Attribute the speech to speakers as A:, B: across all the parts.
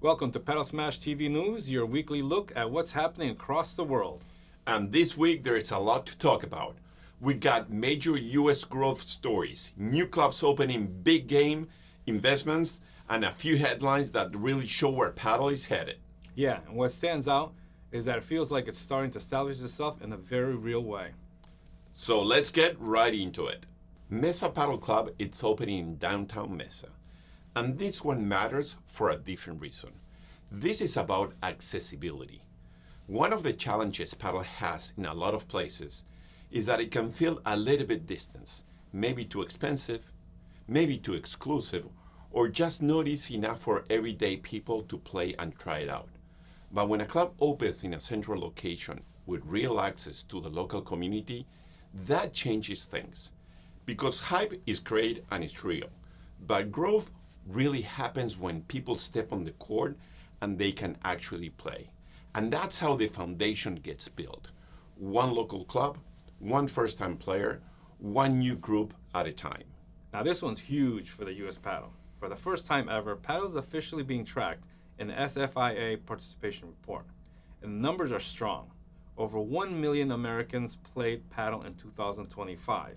A: Welcome to Padel Smash TV News, your weekly look at what's happening across the world.
B: And this week there is a lot to talk about. We got major US growth stories, new clubs opening, big game investments, and a few headlines that really show where padel is headed.
A: Yeah, and what stands out is that it feels like it's starting to establish itself in a very real way.
B: So let's get right into it. Mesa Padel Club, it's opening in downtown Mesa. And this one matters for a different reason. This is about accessibility. One of the challenges padel has in a lot of places is that it can feel a little bit distant, maybe too expensive, maybe too exclusive, or just not easy enough for everyday people to play and try it out. But when a club opens in a central location with real access to the local community, that changes things. Because hype is great and it's real, but growth really happens when people step on the court and they can actually play. And that's how the foundation gets built. One local club, one first-time player, one new group at a time.
A: Now this one's huge for the US Padel. For the first time ever, padel is officially being tracked in the SFIA participation report. And the numbers are strong. Over 1 million Americans played padel in 2025.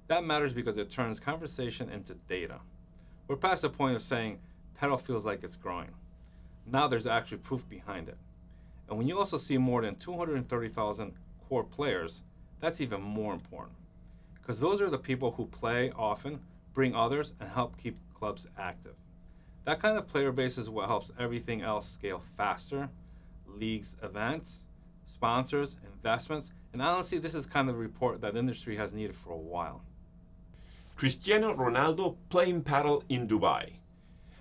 A: That matters because it turns conversation into data. We're past the point of saying padel feels like it's growing. Now there's actually proof behind it. And when you also see more than 230,000 core players, that's even more important. Because those are the people who play often, bring others, and help keep clubs active. That kind of player base is what helps everything else scale faster. Leagues, events, sponsors, investments, and honestly, this is kind of a report that the industry has needed for a while.
B: Cristiano Ronaldo playing padel in Dubai,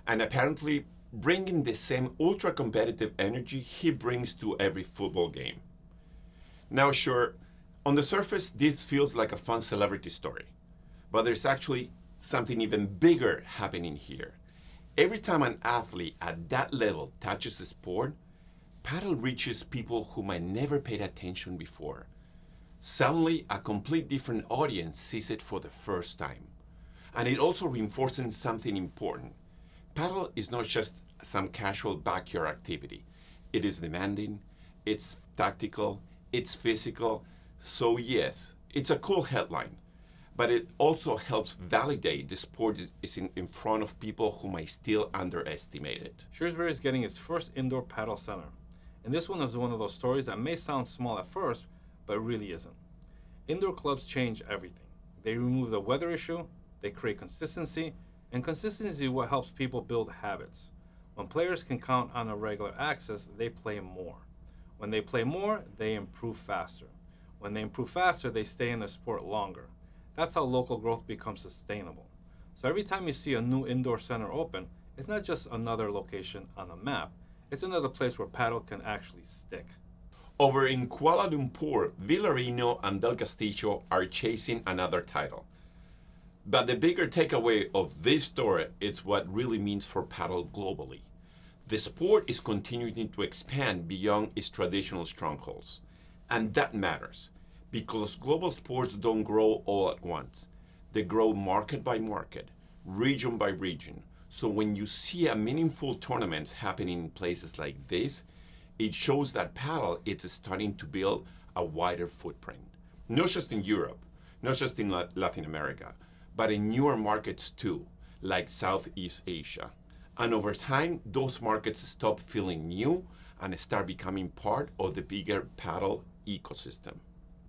B: and apparently bringing the same ultra-competitive energy he brings to every football game. Now sure, on the surface this feels like a fun celebrity story, but there's actually something even bigger happening here. Every time an athlete at that level touches the sport, padel reaches people who might never paid attention before. Suddenly, a complete different audience sees it for the first time. And it also reinforces something important. Padel is not just some casual backyard activity. It is demanding, it's tactical, it's physical. So yes, it's a cool headline. But it also helps validate the sport is in front of people who might still underestimate it.
A: Shrewsbury is getting its first indoor padel center. And this one is one of those stories that may sound small at first, but it really isn't. Indoor clubs change everything. They remove the weather issue, they create consistency, and consistency is what helps people build habits. When players can count on a regular access, they play more. When they play more, they improve faster. When they improve faster, they stay in the sport longer. That's how local growth becomes sustainable. So every time you see a new indoor center open, it's not just another location on a map, it's another place where padel can actually stick.
B: Over in Kuala Lumpur, Villarino and Del Castillo are chasing another title. But the bigger takeaway of this story is what really means for padel globally. The sport is continuing to expand beyond its traditional strongholds. And that matters, because global sports don't grow all at once. They grow market by market, region by region. So when you see a meaningful tournaments happening in places like this, it shows that padel is starting to build a wider footprint. Not just in Europe, not just in Latin America, but in newer markets too, like Southeast Asia. And over time, those markets stop feeling new and start becoming part of the bigger padel ecosystem.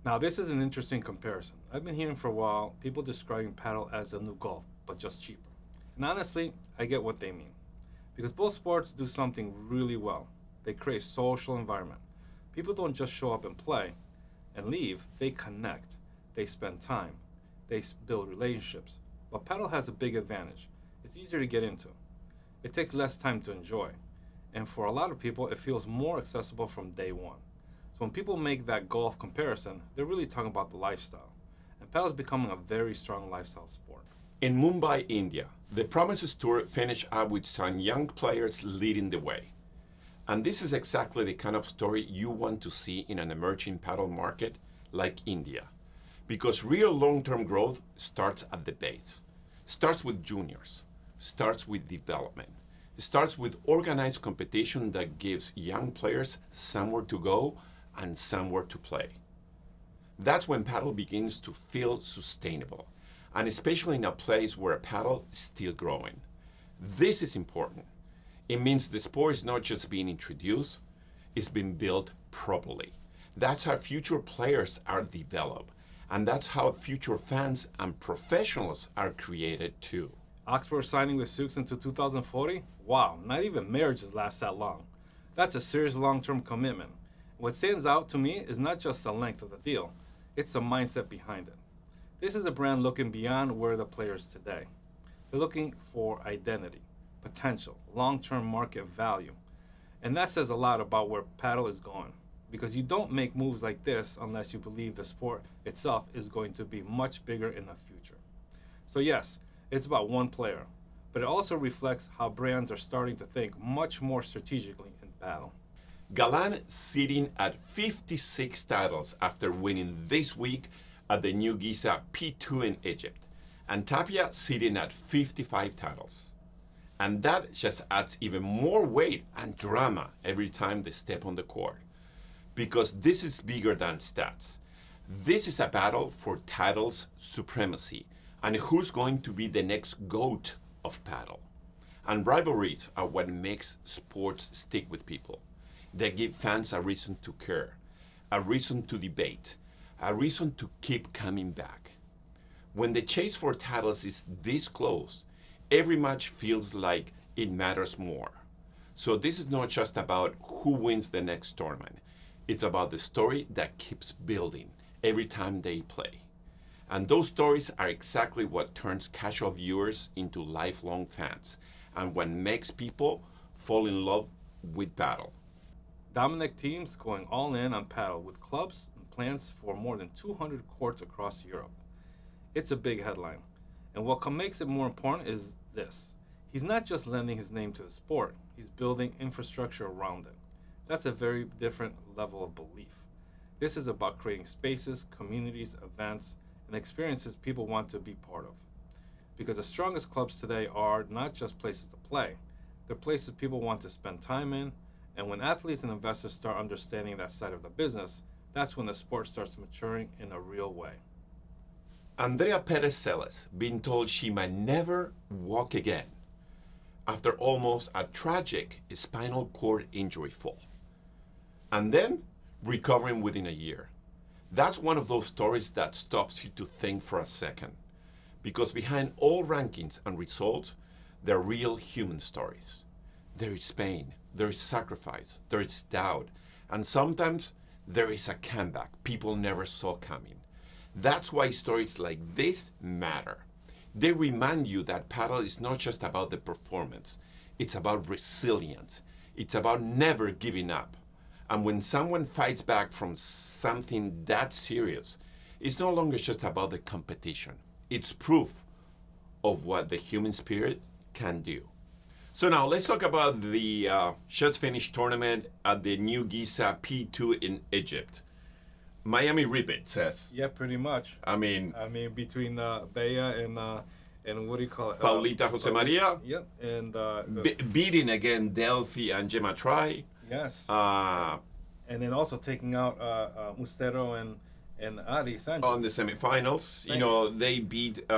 A: Now this is an interesting comparison. I've been hearing for a while people describing padel as a new golf, but just cheaper. And honestly, I get what they mean. Because both sports do something really well. They create a social environment. People don't just show up and play and leave, they connect. They spend time. They build relationships. But padel has a big advantage. It's easier to get into. It takes less time to enjoy. And for a lot of people, it feels more accessible from day one. So when people make that golf comparison, they're really talking about the lifestyle. And padel is becoming a very strong lifestyle sport.
B: In Mumbai, India, the Promises Tour finished up with some young players leading the way. And this is exactly the kind of story you want to see in an emerging padel market like India. Because real long-term growth starts at the base, starts with juniors, starts with development, starts with organized competition that gives young players somewhere to go and somewhere to play. That's when paddle begins to feel sustainable, and especially in a place where paddle is still growing. This is important. It means the sport is not just being introduced, it's been built properly. That's how future players are developed, and that's how future fans and professionals are created too.
A: Augsburg signing with Sux until 2040? Wow, not even marriages last that long. That's a serious long-term commitment. What stands out to me is not just the length of the deal, it's the mindset behind it. This is a brand looking beyond where the players today. They're looking for identity, potential, long-term market value. And that says a lot about where paddle is going, because you don't make moves like this unless you believe the sport itself is going to be much bigger in the future. So yes, it's about one player, but it also reflects how brands are starting to think much more strategically in paddle.
B: Galán sitting at 56 titles after winning this week at the new Giza P2 in Egypt, and Tapia sitting at 55 titles. And that just adds even more weight and drama every time they step on the court, because this is bigger than stats. This is a battle for titles supremacy and who's going to be the next GOAT of paddle. And rivalries are what makes sports stick with people. They give fans a reason to care, a reason to debate, a reason to keep coming back. When the chase for titles is this close, every match feels like it matters more. So this is not just about who wins the next tournament. It's about the story that keeps building every time they play. And those stories are exactly what turns casual viewers into lifelong fans and what makes people fall in love with paddle.
A: Dominic Thiem's going all in on paddle with clubs and plans for more than 200 courts across Europe. It's a big headline. And what makes it more important is this. He's not just lending his name to the sport, he's building infrastructure around it. That's a very different level of belief. This is about creating spaces, communities, events, and experiences people want to be part of. Because the strongest clubs today are not just places to play, they're places people want to spend time in, and when athletes and investors start understanding that side of the business, that's when the sport starts maturing in a real way.
B: Andrea Pérez being told she might never walk again after almost a tragic spinal cord injury fall, and then recovering within a year. That's one of those stories that stops you to think for a second, because behind all rankings and results, there are real human stories. There is pain, there is sacrifice, there is doubt, and sometimes there is a comeback people never saw coming. That's why stories like this matter. They remind you that paddle is not just about the performance, it's about resilience. It's about never giving up. And when someone fights back from something that serious, it's no longer just about the competition. It's proof of what the human spirit can do. So now let's talk about the just finished tournament at the new Giza P2 in Egypt. Miami Repeat says.
A: Yeah, pretty much.
B: I mean
A: between Bea and what do you call it?
B: Paulita Jose Maria.
A: Yep, and
B: beating again Delphi and Gemma Try.
A: yes. And then also taking out Mustero and Ari Sanchez
B: on the semifinals. You know, they beat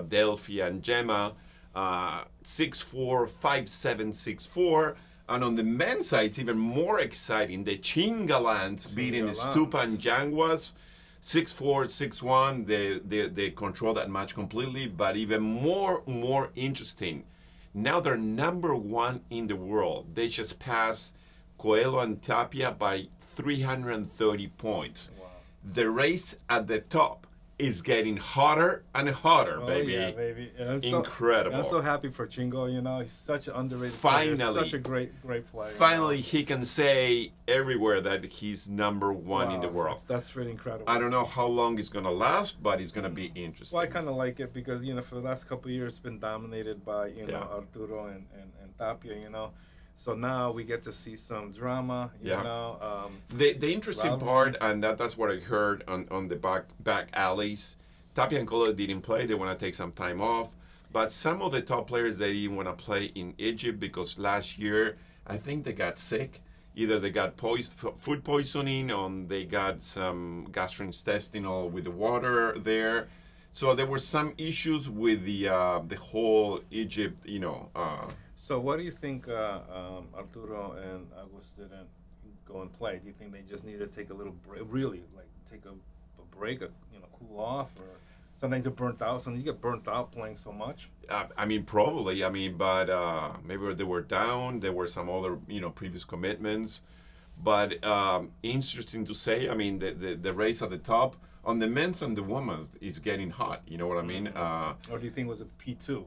B: Delphi and Gemma 6-4, 5-7, 6-4. And on the men's side, it's even more exciting. The Chingalans beating the Stupan Jangwas 6-4, 6-1. They control that match completely. But even more interesting, now they're number one in the world. They just passed Coelho and Tapia by 330 points.
A: Wow.
B: The race at the top is getting hotter and hotter, baby.
A: Yeah, baby.
B: Incredible.
A: I'm so happy for Chingo, you know. He's such an underrated player. Such a great player.
B: Finally, he can say everywhere that he's number one in the world.
A: That's really incredible.
B: I don't know how long it's going to last, but it's going to be interesting.
A: Well, I kind of like it because, you know, for the last couple of years, it's been dominated by, you know, Arturo and Tapia, you know. So now we get to see some drama, you know.
B: The interesting part, and that's what I heard on the back alleys, Tapia and Coelho didn't play. They want to take some time off. But some of the top players, they didn't want to play in Egypt because last year, I think they got sick. Either they got food poisoning or they got some gastrointestinal with the water there. So there were some issues with the whole Egypt,
A: So what do you think Arturo and Agus didn't go and play? Do you think they just need to take a little break, really, like take a break, cool off, or sometimes they're burnt out? Sometimes you get burnt out playing so much.
B: Probably. But maybe they were down. There were some other, previous commitments. But interesting to say. The race at the top on the men's and the women's is getting hot. You know what I mean?
A: Or do you think it was a P2?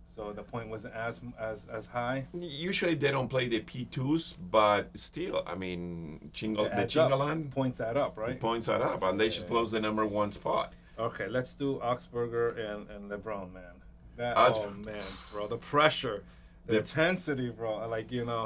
A: So the point wasn't as high.
B: Usually they don't play the P2s, but still, the Chingalan
A: points that up, right?
B: Points that up, and they just lost the number one spot.
A: Okay, let's do Augsburger and Lebrón, man. Oh man, bro, the pressure, the intensity, bro.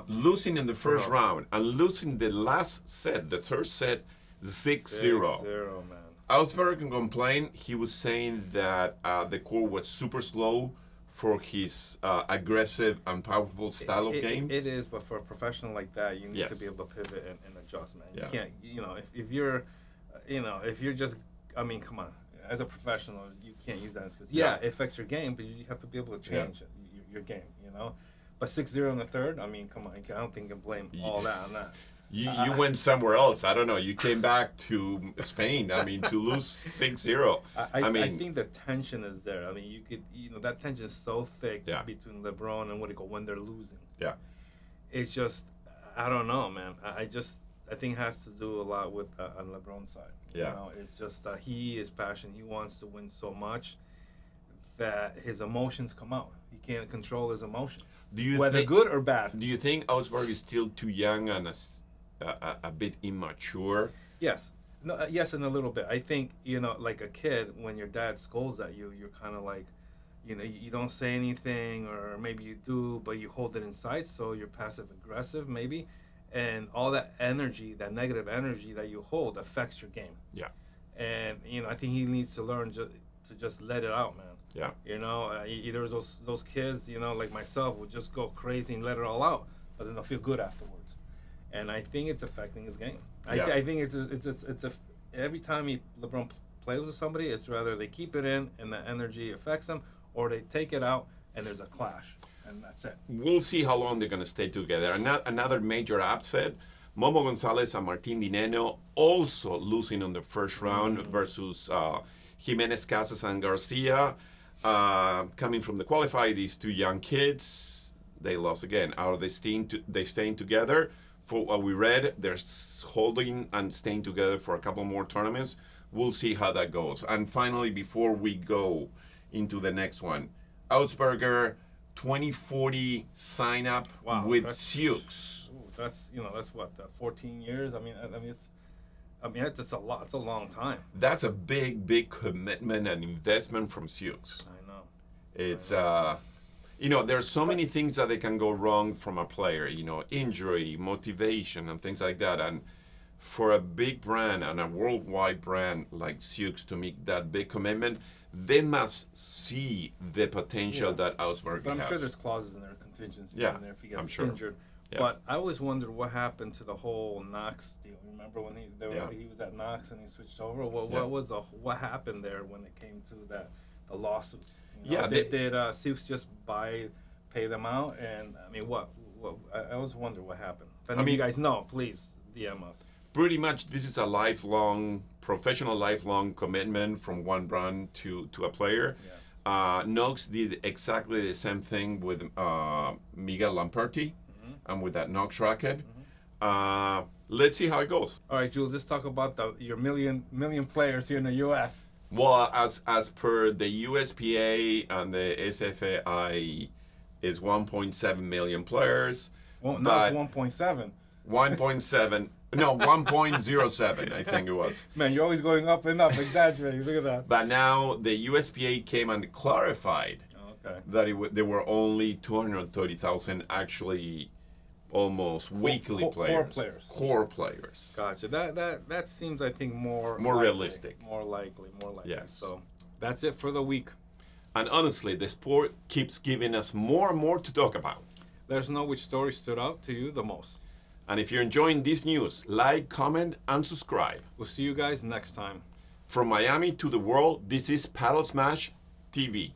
B: Losing in the first round and losing the last set, the third set, 6-0.
A: 6-0, man.
B: Augsburger can complain. He was saying that the court was super slow for his aggressive and powerful style of game.
A: It is, but for a professional like that, you need to be able to pivot and adjust, man.
B: Yeah.
A: You can't, if you're just, come on, as a professional, you can't use that excuse. Yeah, it affects your game, but you have to be able to change your game, But 6-0 in the third, come on, I don't think you can blame all that on that.
B: You went somewhere else. I don't know. You came back to Spain. To lose 6-0.
A: I think the tension is there. You could, that tension is so thick between LeBron and when they're losing.
B: Yeah.
A: It's just, I don't know, man. I think it has to do a lot with on LeBron's side.
B: Yeah.
A: It's just he is passionate. He wants to win so much that his emotions come out. He can't control his emotions, whether good or bad.
B: Do you think Augsburg is still too young and a bit immature?
A: Yes. No, yes, and a little bit. I think, like a kid, when your dad scolds at you, you're kind of like, you don't say anything, or maybe you do, but you hold it inside, so you're passive aggressive maybe, and all that energy, that negative energy that you hold affects your game.
B: Yeah.
A: And, I think he needs to learn to just let it out, man.
B: Yeah.
A: Either those kids, like myself, will just go crazy and let it all out, but then they'll feel good afterwards. And I think it's affecting his game. I think it's every time LeBron plays with somebody, it's rather they keep it in and the energy affects them, or they take it out and there's a clash, and that's it.
B: We'll see how long they're going to stay together. Another major upset, Momo Gonzalez and Martin Dineno also losing on the first round versus Jimenez Casas and Garcia. Coming from the qualifier, these two young kids, they lost again. Are they staying together? For what we read, they're holding and staying together for a couple more tournaments. We'll see how that goes. And finally, before we go into the next one, Augsburger 2040 sign up with Shakeups.
A: That's what 14 years. It's a lot. It's a long time.
B: That's a big commitment and investment from Shakeups.
A: I know.
B: It's there's so many things that they can go wrong from a player, injury, motivation, and things like that. And for a big brand and a worldwide brand like Shakeups to make that big commitment, they must see the potential that Augsburger has.
A: But I'm sure there's clauses in there, contingencies in there if he gets injured.
B: Yeah.
A: But I always wondered what happened to the whole Knox deal. Remember when he was at Knox and he switched over? What happened there when it came to the lawsuits? Did Shakeups just pay them out? And what? I always wonder what happened. If you guys know, please DM us.
B: Pretty much, this is a professional lifelong commitment from one brand to a player. Yeah. Knox did exactly the same thing with Miguel Lamperti and with that Knox racket. Let's see how it goes.
A: All right, Jules, let's talk about your million players here in the U.S.
B: Well, as per the USPA and the SFIA, is 1.7 million players.
A: Well, no, it's 1.7.
B: 1.7. No, 1.07, I think it was.
A: Man, you're always going up and up, exaggerating. Look at that.
B: But now the USPA came and clarified that there were only 230,000 actually almost weekly players. Core players.
A: Gotcha. That seems, I think, more
B: realistic.
A: More likely.
B: Yes.
A: So that's it for the week.
B: And honestly, the sport keeps giving us more and more to talk about.
A: Let us know which story stood out to you the most.
B: And if you're enjoying this news, like, comment, and subscribe.
A: We'll see you guys next time.
B: From Miami to the world, this is Padel Smash TV.